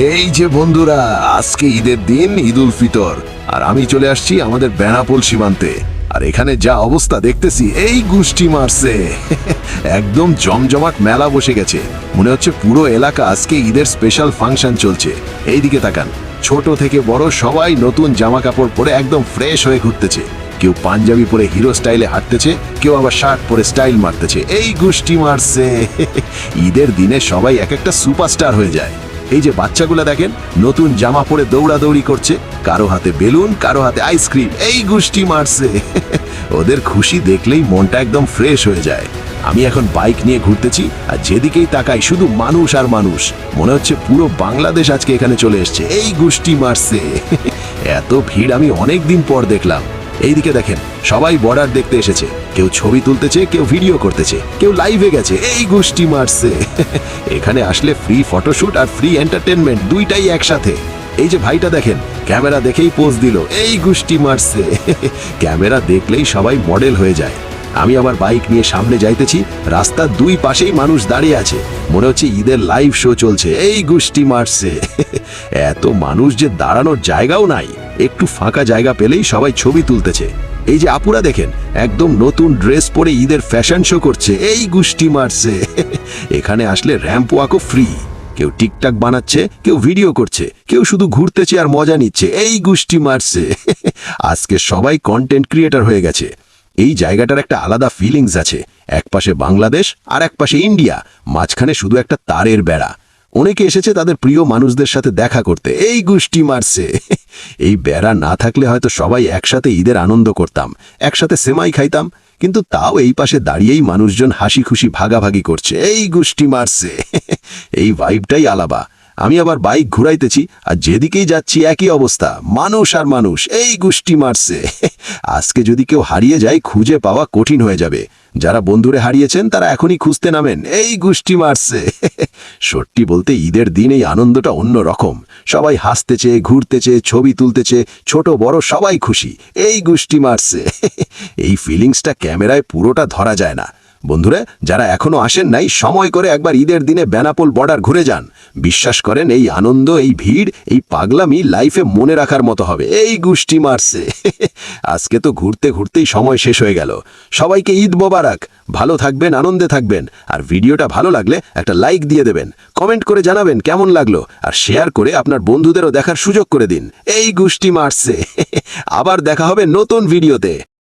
এই যে বন্ধুরা, আজকে ঈদের দিন, ঈদ উল ফিতর, আর আমি চলে আসছি আমাদের বেনাপোল সীমান্তে। আর এখানে যা অবস্থা দেখতেছি, এই গুষ্টি মারছে। একদম জমজমাট মেলা বসে গেছে, মনে হচ্ছে পুরো এলাকা আজকে ঈদের স্পেশাল ফাংশন চলছে। এইদিকে তাকান, ছোট থেকে বড় সবাই নতুন জামা কাপড় পরে একদম ফ্রেশ হয়ে ঘুরতেছে। কেউ পাঞ্জাবি পরে হিরো স্টাইলে হাঁটতেছে, কেউ আবার শার্ট পরে স্টাইল মারতেছে। এই গুষ্টি মারছে। ঈদের দিনে সবাই এক একটা সুপারস্টার হয়ে যায়। এই যে বাচ্চাগুলা দেখেন, নতুন জামা পরে দৌড়াদৌড়ি করছে, কারো হাতে বেলুন, কারো হাতে আইসক্রিম। এই গুষ্টি মারছে। ওদের খুশি দেখলেই মনটা একদম ফ্রেশ হয়ে যায়। আমি এখন বাইক নিয়ে ঘুরতেছি, আর যেদিকেই তাকাই শুধু মানুষ আর মানুষ। মনে হচ্ছে পুরো বাংলাদেশ আজকে এখানে চলে এসছে। এই গুষ্টি মারছে। এত ভিড় আমি অনেক দিন পর দেখলাম। এইদিকে দেখেন, সবাই বর্ডার দেখতে এসেছে। কেউ ছবি তুলতেছে, কেউ ভিডিও করতেছে, কেউ লাইভে গেছে। এই গুষ্টি মারছে। এখানে আসলে ফ্রি ফটোশুট আর ফ্রি এন্টারটেনমেন্ট দুইটাই একসাথে। এই যে ভাইটা দেখেন, ক্যামেরা দেখেই পোজ দিল। এই গুষ্টি মারছে। ক্যামেরা দেখলেই সবাই মডেল হয়ে যায়। আমি আমার বাইক নিয়ে সামনে যাইতেছি, রাস্তার দুই পাশেই মানুষ দাঁড়িয়ে আছে, মনে হচ্ছে ঈদের লাইভ শো চলছে। এই গুষ্টি মারছে। এত মানুষ যে দাঁড়ানোর জায়গাও নাই, একটু ফাঁকা জায়গা পেলেই সবাই ছবি তুলতেছে। এই যে আপুরা দেখেন, একদম নতুন ড্রেস পরে ঈদের ফ্যাশন শো করছে। এই গুষ্টি মারছে। এখানে আসলে র্যাম্প ওয়াকও ফ্রি। কেউ টিকটক বানাচ্ছে, কেউ ভিডিও করছে, কেউ শুধু ঘুরতেছে আর মজা নিচ্ছে। এই গুষ্টি মারছে। আজকে সবাই কন্টেন্ট ক্রিয়েটর হয়ে গেছে। এই জায়গাটার একটা আলাদা ফিলিংস আছে। এক পাশে বাংলাদেশ আর এক পাশে ইন্ডিয়া, মাঝখানে শুধু একটা তারের বেড়া। অনেকে এসেছে তাদের প্রিয় মানুষদের সাথে দেখা করতে। এই গুষ্টি মারছে। এই বেড়া না থাকলে হয়তো সবাই একসাথে ঈদের আনন্দ করতাম, একসাথে সেমাই খাইতাম, কিন্তু তাও এই পাশে দাঁড়িয়েই মানুষজন হাসি খুশি ভাগাভাগি করছে। এই গুষ্টি মারছে। এই ভাইবটাই আলাদা। আমি আবার বাইক ঘুরাইতেছি, আর যেদিকেই যাচ্ছি একই অবস্থা, মানুষ আর মানুষ। এই গুষ্টি মারছে। আজকে যদি কেউ হারিয়ে যায়, খুঁজে পাওয়া কঠিন হয়ে যাবে। যারা বন্ধুরে হারিয়েছেন তারা এখনই খুঁজতে নামেন। এই গুষ্টি মারছে। সত্যি বলতে ঈদের দিন এই আনন্দটা অন্য রকম। সবাই হাসতেছে, ঘুরতেছে, ছবি তুলতেছে, ছোট বড় সবাই খুশি। এই গুষ্টি মারছে। এই ফিলিংসটা ক্যামেরায় পুরোটা ধরা যায় না। বন্ধুরা, যারা এখনো আসেন নাই, সময় করে একবার ঈদের দিনে বেনাপোল বর্ডার ঘুরে যান। বিশ্বাস করেন, এই আনন্দ, এই ভিড়, এই পাগলামি লাইফে মনে রাখার মতো হবে। এই গুষ্টি মারছে। আজকে তো ঘুরতে ঘুরতেই সময় শেষ হয়ে গেল। সবাইকে ঈদ মোবারক। ভালো থাকবেন, আনন্দে থাকবেন। আর ভিডিওটা ভালো লাগলে একটা লাইক দিয়ে দেবেন, কমেন্ট করে জানাবেন কেমন লাগলো, আর শেয়ার করে আপনার বন্ধুদেরও দেখার সুযোগ করে দিন। এই গুষ্টি মারছে। আবার দেখা হবে নতুন ভিডিওতে।